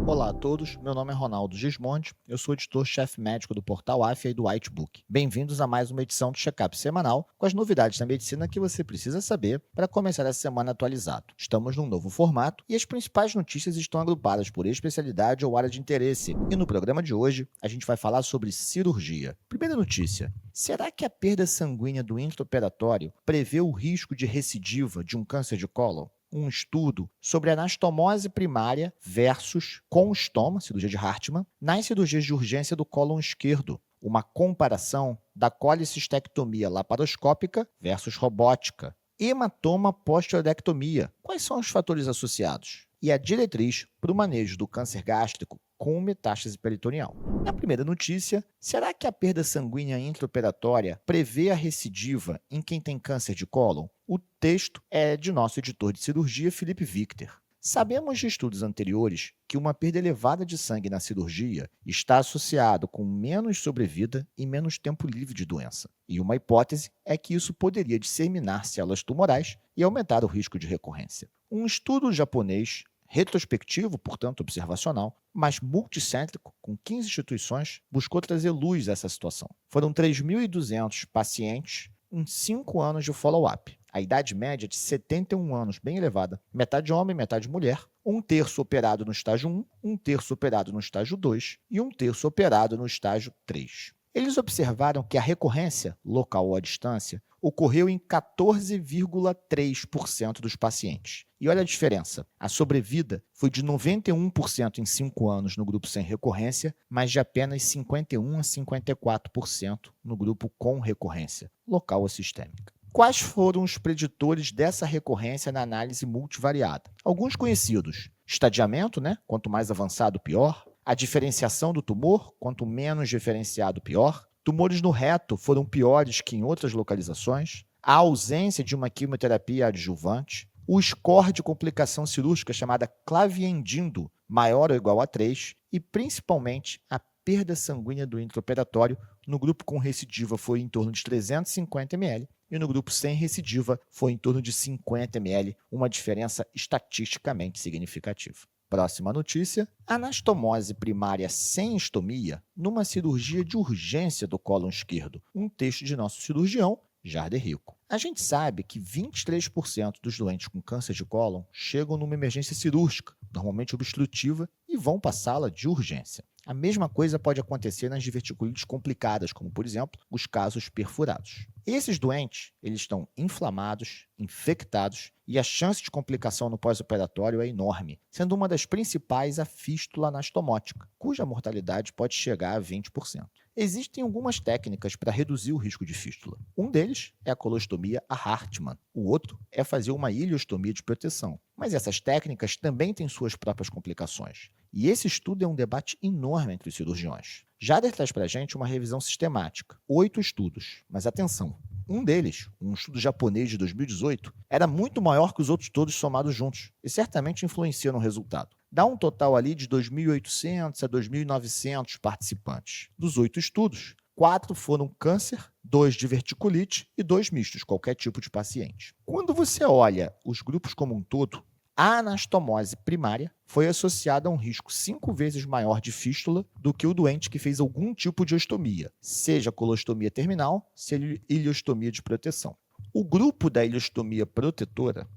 Olá a todos, meu nome é Ronaldo Gismondi, eu sou editor-chefe médico do portal AFIA e do Whitebook. Bem-vindos a mais uma edição do Check-up semanal com as novidades da medicina que você precisa saber para começar a semana atualizado. Estamos num novo formato e as principais notícias estão agrupadas por especialidade ou área de interesse. E no programa de hoje, a gente vai falar sobre cirurgia. Primeira notícia: será que a perda sanguínea do intraoperatório prevê o risco de recidiva de um câncer de cólon? Um estudo sobre anastomose primária versus com estoma, cirurgia de Hartmann, nas cirurgias de urgência do cólon esquerdo. Uma comparação da colicistectomia laparoscópica versus robótica. Hematoma pós-tiroidectomia. Quais são os fatores associados? E a diretriz para o manejo do câncer gástrico com metástase peritoneal. Na primeira notícia, será que a perda sanguínea intraoperatória prevê a recidiva em quem tem câncer de cólon? O texto é de nosso editor de cirurgia, Felipe Victor. Sabemos de estudos anteriores que uma perda elevada de sangue na cirurgia está associado com menos sobrevida e menos tempo livre de doença. E uma hipótese é que isso poderia disseminar células tumorais e aumentar o risco de recorrência. Um estudo japonês retrospectivo, portanto observacional, mas multicêntrico, com 15 instituições, buscou trazer luz a essa situação. Foram 3.200 pacientes em 5 anos de follow-up. A idade média é de 71 anos, bem elevada. Metade homem, metade mulher. Um terço operado no estágio 1, um terço operado no estágio 2 e um terço operado no estágio 3. Eles observaram que a recorrência, local ou à distância, ocorreu em 14,3% dos pacientes. E olha a diferença. A sobrevida foi de 91% em 5 anos no grupo sem recorrência, mas de apenas 51% a 54% no grupo com recorrência, local ou sistêmica. Quais foram os preditores dessa recorrência na análise multivariada? Alguns conhecidos. Estadiamento, quanto mais avançado, pior. A diferenciação do tumor, quanto menos diferenciado, pior. Tumores no reto foram piores que em outras localizações. A ausência de uma quimioterapia adjuvante. O score de complicação cirúrgica chamada Clavien-Dindo, maior ou igual a 3. E, principalmente, a perda sanguínea do intraoperatório no grupo com recidiva foi em torno de 350 ml e no grupo sem recidiva foi em torno de 50 ml, uma diferença estatisticamente significativa. Próxima notícia: anastomose primária sem estomia numa cirurgia de urgência do cólon esquerdo. Um texto de nosso cirurgião, Jarder Rico. A gente sabe que 23% dos doentes com câncer de cólon chegam numa emergência cirúrgica, normalmente obstrutiva, e vão para a sala de urgência. A mesma coisa pode acontecer nas diverticulites complicadas, como, por exemplo, os casos perfurados. Esses doentes, eles estão inflamados, infectados, e a chance de complicação no pós-operatório é enorme, sendo uma das principais a fístula anastomótica, cuja mortalidade pode chegar a 20%. Existem algumas técnicas para reduzir o risco de fístula. Um deles é a colostomia a Hartmann. O outro é fazer uma ileostomia de proteção. Mas essas técnicas também têm suas próprias complicações. E esse estudo é um debate enorme entre os cirurgiões. Jader traz para a gente uma revisão sistemática. 8 estudos. Mas atenção, um deles, um estudo japonês de 2018, era muito maior que os outros todos somados juntos e certamente influencia no resultado. Dá um total ali de 2.800 a 2.900 participantes. Dos 8 estudos, 4 foram câncer, 2 diverticulite e 2 mistos, qualquer tipo de paciente. Quando você olha os grupos como um todo, a anastomose primária foi associada a um risco 5 vezes maior de fístula do que o doente que fez algum tipo de ostomia, seja colostomia terminal, seja ileostomia de proteção. O grupo da ileostomia protetora,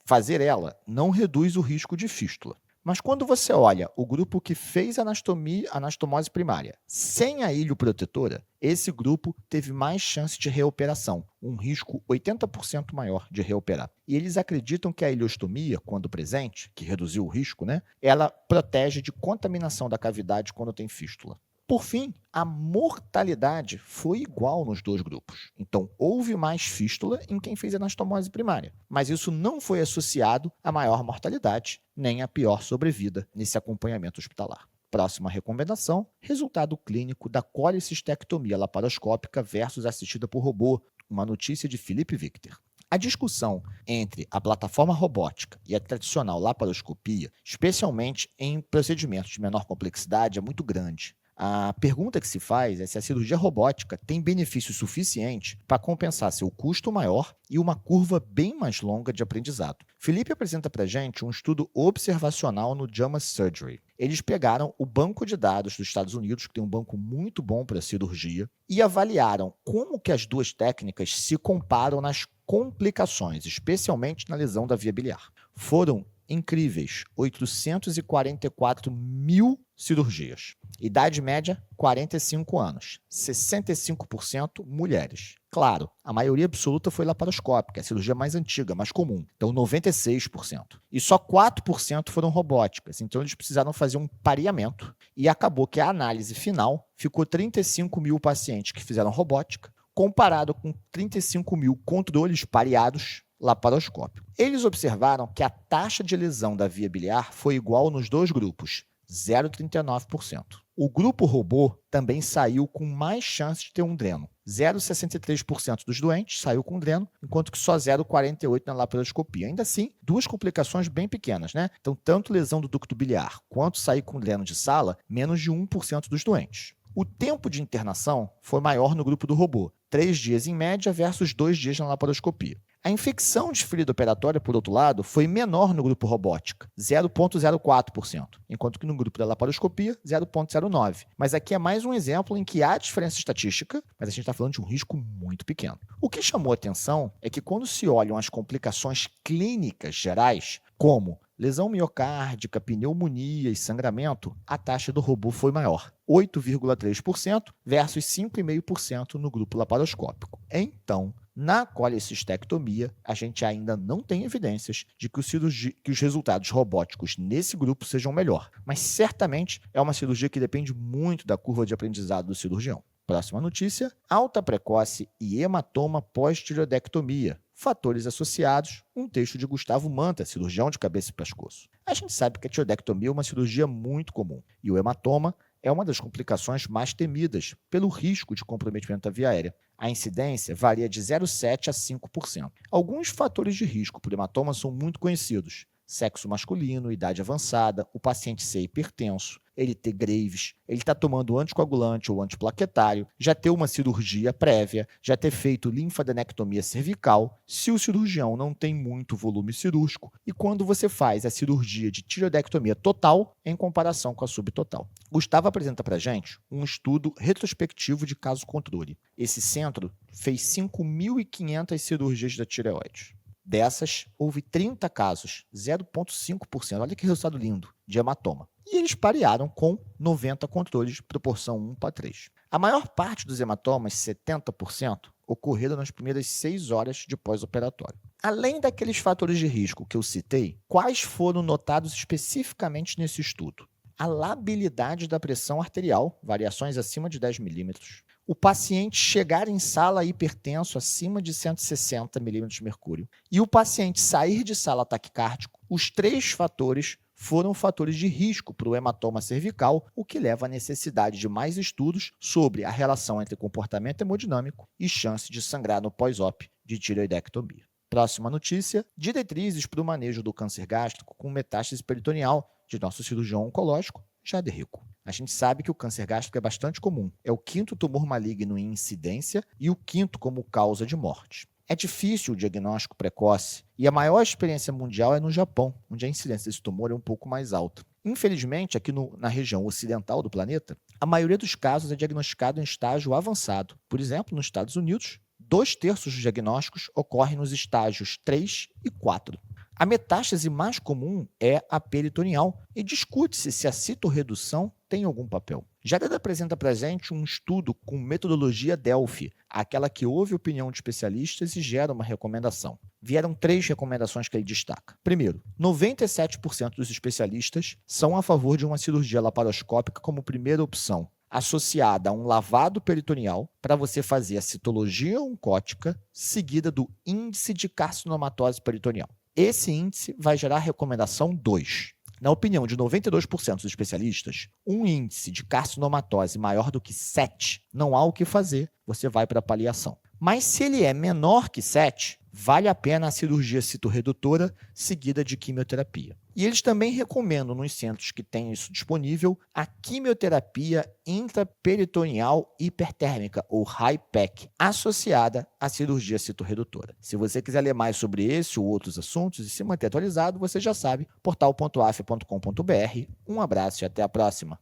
fazer ela não reduz o risco de fístula. Mas quando você olha o grupo que fez anastomose primária sem a ilioprotetora, esse grupo teve mais chance de reoperação, um risco 80% maior de reoperar. E eles acreditam que a ileostomia, quando presente, que reduziu o risco, ela protege de contaminação da cavidade quando tem fístula. Por fim, a mortalidade foi igual nos dois grupos. Então, houve mais fístula em quem fez anastomose primária, mas isso não foi associado a maior mortalidade, nem a pior sobrevida nesse acompanhamento hospitalar. Próxima recomendação: resultado clínico da colicistectomia laparoscópica versus assistida por robô, uma notícia de Felipe Victor. A discussão entre a plataforma robótica e a tradicional laparoscopia, especialmente em procedimentos de menor complexidade, é muito grande. A pergunta que se faz é se a cirurgia robótica tem benefícios suficientes para compensar seu custo maior e uma curva bem mais longa de aprendizado. Felipe apresenta para a gente um estudo observacional no JAMA Surgery. Eles pegaram o banco de dados dos Estados Unidos, que tem um banco muito bom para cirurgia, e avaliaram como que as duas técnicas se comparam nas complicações, especialmente na lesão da via biliar. Foram incríveis 844 mil cirurgias. Idade média, 45 anos. 65% mulheres. Claro, a maioria absoluta foi laparoscópica, a cirurgia mais antiga, mais comum. Então, 96%. E só 4% foram robóticas. Então, eles precisaram fazer um pareamento. E acabou que a análise final ficou 35 mil pacientes que fizeram robótica, comparado com 35 mil controles pareados laparoscópico. Eles observaram que a taxa de lesão da via biliar foi igual nos dois grupos, 0,39%. O grupo robô também saiu com mais chance de ter um dreno. 0,63% dos doentes saiu com dreno, enquanto que só 0,48% na laparoscopia. Ainda assim, duas complicações bem pequenas, né? Então, tanto lesão do ducto biliar quanto sair com dreno de sala, menos de 1% dos doentes. O tempo de internação foi maior no grupo do robô, 3 dias em média versus 2 dias na laparoscopia. A infecção de ferida operatória, por outro lado, foi menor no grupo robótica, 0,04%, enquanto que no grupo da laparoscopia, 0,09%. Mas aqui é mais um exemplo em que há diferença estatística, mas a gente está falando de um risco muito pequeno. O que chamou atenção é que quando se olham as complicações clínicas gerais, como lesão miocárdica, pneumonia e sangramento, a taxa do robô foi maior, 8,3% versus 5,5% no grupo laparoscópico. Então, na colecistectomia, a gente ainda não tem evidências de que os resultados robóticos nesse grupo sejam melhor, mas certamente é uma cirurgia que depende muito da curva de aprendizado do cirurgião. Próxima notícia: alta precoce e hematoma pós-tireoidectomia. Fatores associados, um texto de Gustavo Manta, cirurgião de cabeça e pescoço. A gente sabe que a tireoidectomia é uma cirurgia muito comum e o hematoma é uma das complicações mais temidas pelo risco de comprometimento da via aérea. A incidência varia de 0,7% a 5%. Alguns fatores de risco para o hematoma são muito conhecidos: sexo masculino, idade avançada, o paciente ser hipertenso, ele ter Graves, ele está tomando anticoagulante ou antiplaquetário, já ter uma cirurgia prévia, já ter feito linfadenectomia cervical, se o cirurgião não tem muito volume cirúrgico, e quando você faz a cirurgia de tireoidectomia total em comparação com a subtotal. Gustavo apresenta para a gente um estudo retrospectivo de caso controle. Esse centro fez 5.500 cirurgias da tireoide. Dessas, houve 30 casos, 0,5%, olha que resultado lindo, de hematoma. E eles parearam com 90 controles, proporção 1:3. A maior parte dos hematomas, 70%, ocorreram nas primeiras 6 horas de pós-operatório. Além daqueles fatores de risco que eu citei, quais foram notados especificamente nesse estudo? A labilidade da pressão arterial, variações acima de 10 milímetros. O paciente chegar em sala hipertenso acima de 160 milímetros de mercúrio. E o paciente sair de sala taquicárdico. Os 3 fatores foram fatores de risco para o hematoma cervical, o que leva à necessidade de mais estudos sobre a relação entre comportamento hemodinâmico e chance de sangrar no pós-op de tireoidectomia. Próxima notícia: diretrizes para o manejo do câncer gástrico com metástase peritoneal de nosso cirurgião oncológico, Jader Rico. A gente sabe que o câncer gástrico é bastante comum. É o 5º tumor maligno em incidência e o 5º como causa de morte. É difícil o diagnóstico precoce e a maior experiência mundial é no Japão, onde a incidência desse tumor é um pouco mais alta. Infelizmente, aqui na região ocidental do planeta, a maioria dos casos é diagnosticado em estágio avançado. Por exemplo, nos Estados Unidos, 2/3 dos diagnósticos ocorrem nos estágios 3 e 4. A metástase mais comum é a peritoneal e discute-se se a citorredução tem algum papel. Jared apresenta para a gente um estudo com metodologia Delphi, aquela que ouve a opinião de especialistas e gera uma recomendação. Vieram 3 recomendações que ele destaca. Primeiro, 97% dos especialistas são a favor de uma cirurgia laparoscópica como primeira opção, associada a um lavado peritoneal para você fazer a citologia oncótica seguida do índice de carcinomatose peritoneal. Esse índice vai gerar a recomendação 2. Na opinião de 92% dos especialistas, um índice de carcinomatose maior do que 7, não há o que fazer, você vai para a paliação. Mas se ele é menor que 7, vale a pena a cirurgia citorredutora seguida de quimioterapia. E eles também recomendam, nos centros que têm isso disponível, a quimioterapia intraperitoneal hipertérmica, ou HIPEC, associada à cirurgia citorredutora. Se você quiser ler mais sobre esse ou outros assuntos e se manter atualizado, você já sabe, portal.af.com.br. Um abraço e até a próxima.